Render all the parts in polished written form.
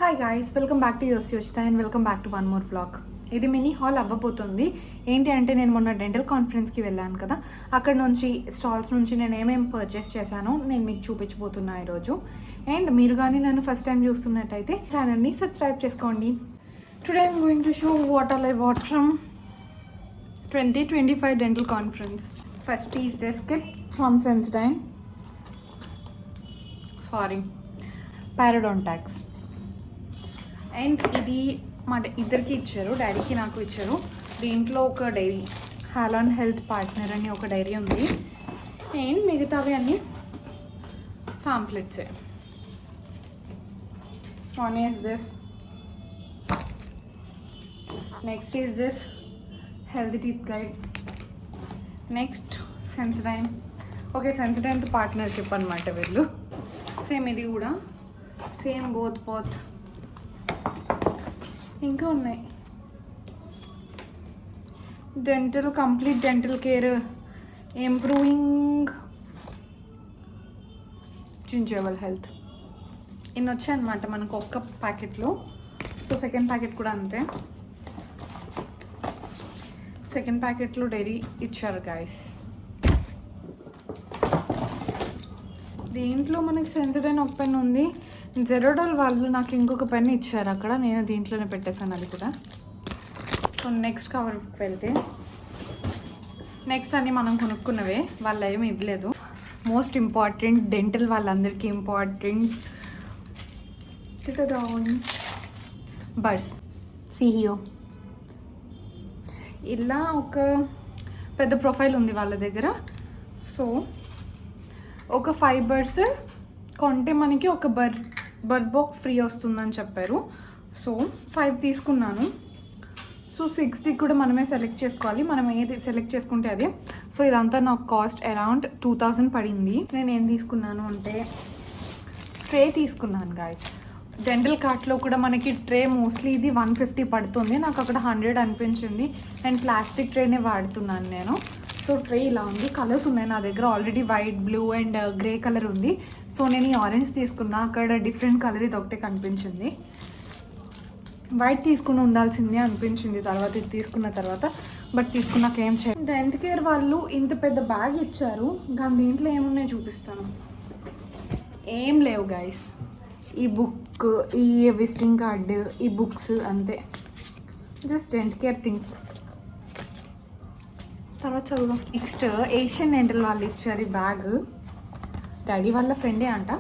Hi guys, welcome back to Yochitha and welcome back to one more vlog. ఇది mini haul అవ్వబోతుంది. ఏంటి అంటే నేను మొన్న డెంటల్ కాన్ఫరెన్స్కి వెళ్ళాను కదా, అక్కడ నుంచి స్టాల్స్ నుంచి నేను ఏమేమి పర్చేస్ చేశానో నేను మీకు చూపించబోతున్నా ఈరోజు. అండ్ మీరు కానీ నన్ను ఫస్ట్ టైం చూస్తున్నట్టయితే ఛానల్ని సబ్స్క్రైబ్ చేసుకోండి. Today I'm going to show what all I what from 2025 dental conference. First is this kit from Sensodyne, Parodontax. And ఇది మా ఇద్దరికి ఇచ్చారు, డాడీకి నాకు ఇచ్చారు. దీంట్లో ఒక డైరీ, హాలాన్ హెల్త్ పార్ట్నర్ అని ఒక డైరీ ఉంది. అండ్ మిగతావి అన్నీ పాంప్లెట్సే. One is this, next is this healthy teeth guide, next Sensodyne. Okay, సెన్సోడైన్తో పార్ట్నర్షిప్ అనమాట వీళ్ళు. సేమ్ ఇది కూడా సేమ్ బోత్ ఇంకా ఉన్నాయి. Complete dental care improving gingival health. ఇన్ని వచ్చాయి అనమాట మనకు ఒక్క ప్యాకెట్లో. సో సెకండ్ ప్యాకెట్ కూడా అంతే. సెకండ్ ప్యాకెట్లో డైరీ ఇచ్చారు గాయస్. దీంట్లో మనకి సెన్సోడైన్ ఒక పెన్ ఉంది. జెరోడాల్ వాళ్ళు నాకు ఇంకొక పెన్ ఇచ్చారు అక్కడ, నేను దీంట్లోనే పెట్టేశాను అది కూడా. సో నెక్స్ట్ కవర్కి వెళ్తే నెక్స్ట్ అన్నీ మనం కొనుక్కున్నవే, వాళ్ళు ఏమి ఇవ్వలేదు. మోస్ట్ ఇంపార్టెంట్ డెంటల్ వాళ్ళందరికీ ఇంపార్టెంట్ బర్డ్స్ సిహియో. ఇలా ఒక పెద్ద ప్రొఫైల్ ఉంది వాళ్ళ దగ్గర. సో ఒక 5 బర్డ్స్ కొంటే మనకి ఒక బర్డ్ బాక్స్ ఫ్రీ వస్తుందని చెప్పారు. సో 5 తీసుకున్నాను. సో 6ది కూడా మనమే సెలెక్ట్ చేసుకోవాలి, మనం ఏది సెలెక్ట్ చేసుకుంటే అదే. సో ఇదంతా నాకు కాస్ట్ అరౌండ్ 2000 పడింది. నేను ఏం తీసుకున్నాను అంటే ట్రే తీసుకున్నాను గాయస్. డెంటల్ కార్ట్లో కూడా మనకి ట్రే మోస్ట్లీ ఇది 150 పడుతుంది, నాకు అక్కడ 100 అనిపించింది. అండ్ ప్లాస్టిక్ ట్రేనే వాడుతున్నాను నేను. సో ట్రే ఇలా ఉంది. కలర్స్ ఉన్నాయి నా దగ్గర already, white, blue and grey colour ఉంది. సో నేను ఈ ఆరెంజ్ తీసుకున్నా, అక్కడ డిఫరెంట్ కలర్ ఇది ఒకటే కనిపించింది. వైట్ తీసుకుని ఉండాల్సిందే అనిపించింది తర్వాత ఇది తీసుకున్న తర్వాత, బట్ తీసుకున్నాక ఏం చేయాలి. డెంట్ కేర్ వాళ్ళు ఇంత పెద్ద బ్యాగ్ ఇచ్చారు, కానీ దీంట్లో ఏమున్నాయో చూపిస్తాను. ఏం లేవు గైస్. ఈ బుక్, ఈ విజిటింగ్ కార్డు, ఈ బుక్స్ అంతే, జస్ట్ డెంట్ కేర్ థింగ్స్. తర్వాత చదువు. నెక్స్ట్ ఏషియన్ డెంటల్ వాళ్ళు ఇచ్చారు ఈ బ్యాగ్. డాడీ వాళ్ళ ఫ్రెండే అంట,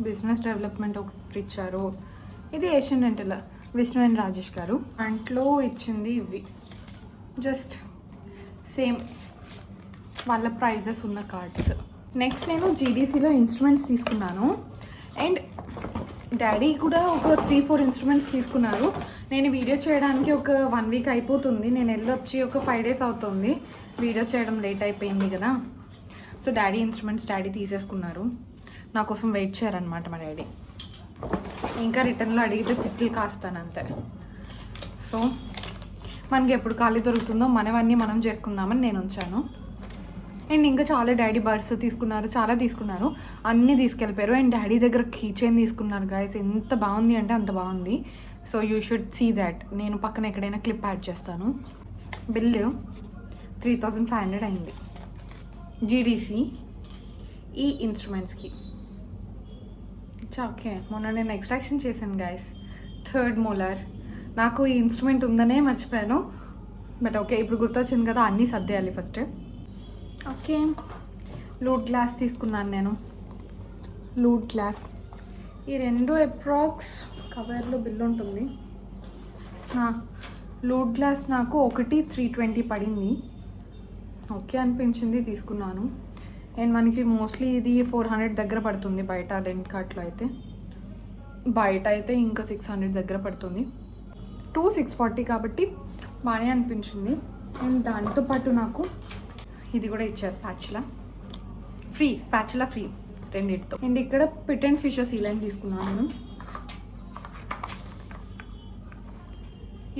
బిజినెస్ డెవలప్మెంట్ ఒకటి ఇచ్చారు. ఇది Asian dental, Vishnu and Rajesh గారు. దాంట్లో ఇచ్చింది ఇవి, జస్ట్ సేమ్ వాళ్ళ ప్రైజెస్ ఉన్న కార్డ్స్. నెక్స్ట్ నేను జీడీసీలో ఇన్స్ట్రుమెంట్స్ తీసుకున్నాను. అండ్ డాడీ కూడా ఒక 3-4 ఇన్స్ట్రుమెంట్స్ తీసుకున్నారు. నేను వీడియో చేయడానికి ఒక 1 వీక్ అయిపోతుంది. నేను వెళ్ళొచ్చి ఒక 5 డేస్ అవుతుంది. వీడియో చేయడం లేట్ అయిపోయింది కదా. సో డాడీ ఇన్స్ట్రుమెంట్స్ డాడీ తీసేసుకున్నారు, నా కోసం వెయిట్ చేయారనమాట మా డాడీ. ఇంకా రిటర్న్లో అడిగితే తిట్లు కాస్తానంతే. సో మనకి ఎప్పుడు ఖాళీ దొరుకుతుందో మనవన్నీ మనం చేసుకుందామని నేను ఉంచాను. అండ్ ఇంకా చాలా డాడీ బర్డ్స్ తీసుకున్నారు, చాలా తీసుకున్నారు, అన్నీ తీసుకెళ్ళిపోయారు. అండ్ డాడీ దగ్గర కీ చైన్ తీసుకున్నారు గాయస్. ఎంత బాగుంది అంటే అంత బాగుంది. So you should see that. నేను పక్కన ఎక్కడైనా క్లిప్ యాడ్ చేస్తాను. బిల్లు 3500 అయింది జీడీసీ ఈ ఇన్స్ట్రుమెంట్స్కి. ఓకే, మొన్న నేను ఎక్స్ట్రాక్షన్ చేశాను గాయస్, 3rd మోలార్. నాకు ఈ ఇన్స్ట్రుమెంట్ ఉందనే మర్చిపోయాను, బట్ ఓకే ఇప్పుడు గుర్తొచ్చింది కదా, అన్నీ సర్దేయాలి ఫస్ట్. ఓకే, లూట్ గ్లాస్ తీసుకున్నాను నేను. లూట్ గ్లాస్ ఈ 2 అప్రాక్స్ కవర్లో బిల్ ఉంటుంది. లూట్ గ్లాస్ నాకు ఒకటి 320 పడింది. ఓకే అనిపించింది, తీసుకున్నాను. అండ్ మనకి మోస్ట్లీ ఇది 400 దగ్గర పడుతుంది బయట, డెంట్ కార్ట్లో అయితే. బయట అయితే ఇంకా 600 దగ్గర పడుతుంది. 640 కాబట్టి బాగానే అనిపించింది. అండ్ దాంతోపాటు నాకు ఇది కూడా ఇచ్చారు, స్పాచులా ఫ్రీ రెండింటితో. అండ్ ఇక్కడ పిట్ అండ్ ఫిష్ సీలైన్ తీసుకున్నాను నేను.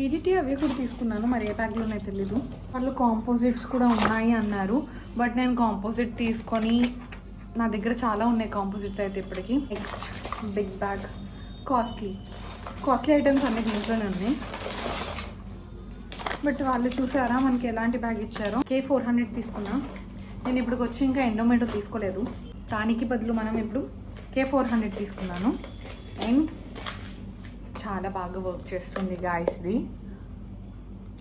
ఈడిటీ అవి కూడా తీసుకున్నాను, మరి ఏ బ్యాగ్లోనే తెలీదు. వాళ్ళు కాంపోజిట్స్ కూడా ఉన్నాయి అన్నారు, బట్ నేను కాంపోజిట్ తీసుకొని నా దగ్గర చాలా ఉన్నాయి కాంపోజిట్స్ అయితే ఇప్పటికి. Next big bag costly items అన్ని దీంట్లోనే ఉన్నాయి. బట్ వాళ్ళు చూసారా మనకి ఎలాంటి బ్యాగ్ ఇచ్చారో. K400 తీసుకున్నా. నేను ఇప్పుడు వచ్చి ఇంకా ఎండోమెంటో తీసుకోలేదు, దానికి బదులు మనం ఇప్పుడు K400 తీసుకున్నాను. అండ్ చాలా బాగా వర్క్ చేస్తుంది గాయస్ ఇది.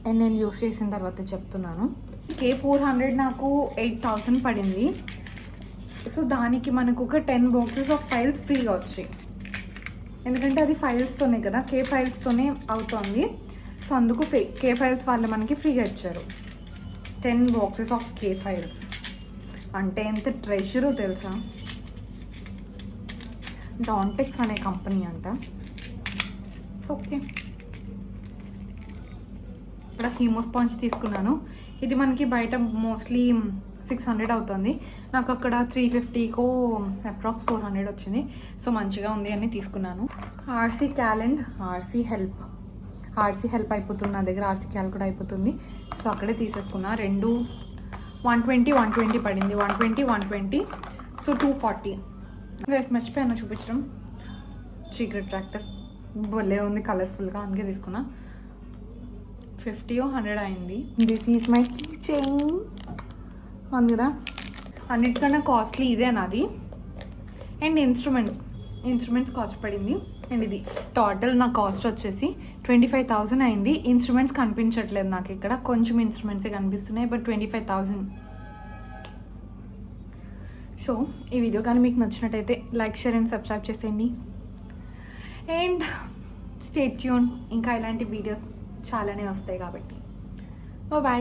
అండ్ నేను యూస్ చేసిన తర్వాత చెప్తున్నాను. K400 నాకు 8,000 పడింది. సో దానికి మనకు ఒక 10 బాక్సెస్ ఆఫ్ ఫైల్స్ ఫ్రీగా వచ్చాయి. ఎందుకంటే అది ఫైల్స్తోనే కదా, K ఫైల్స్తోనే అవుతుంది. సో అందుకు K ఫైల్స్ వాళ్ళు మనకి ఫ్రీగా ఇచ్చారు. 10 బాక్సెస్ ఆఫ్ K ఫైల్స్ అంటే ఎంత ట్రెషరో తెలుసా. డాంటెక్స్ అనే కంపెనీ అంట. ఓకే, ఇక్కడ హీమో స్పాంజ్ తీసుకున్నాను. ఇది మనకి బయట మోస్ట్లీ 600 అవుతుంది, నాకు అక్కడ 350కో అప్రాక్స్ 400 వచ్చింది. సో మంచిగా ఉంది అని తీసుకున్నాను. ఆర్సీ క్యాల్ అండ్ ఆర్సీ హెల్ప్ అయిపోతుంది నా దగ్గర, ఆర్సీ క్యాల్ కూడా అయిపోతుంది. సో అక్కడే తీసేసుకున్నా. రెండు 120 పడింది. 120 సో 240. మర్చిపోయాను చూపించడం. సీక్రెట్ ట్రాక్టర్ భలే ఉంది కలర్ఫుల్గా, అందుకే తీసుకున్నా. 50-100 అయింది. This is my key chain ఉంది కదా. అన్నిటికన్నా కాస్ట్లీ ఇదే నాది. అండ్ ఇన్స్ట్రుమెంట్స్ కాస్ట్ పడింది. అండ్ ఇది టోటల్ నా కాస్ట్ వచ్చేసి 25,000 అయింది. ఇన్స్ట్రుమెంట్స్ కనిపించట్లేదు నాకు ఇక్కడ, కొంచెం ఇన్స్ట్రుమెంట్సే కనిపిస్తున్నాయి, బట్ 25,000. సో ఈ వీడియో కానీ మీకు నచ్చినట్టయితే లైక్, షేర్ అండ్ సబ్స్క్రైబ్ చేసేయండి. అండ్ స్టే ట్యూన్, ఇంకా ఇలాంటి వీడియోస్ చాలానే వస్తాయి కాబట్టి. బాయ్.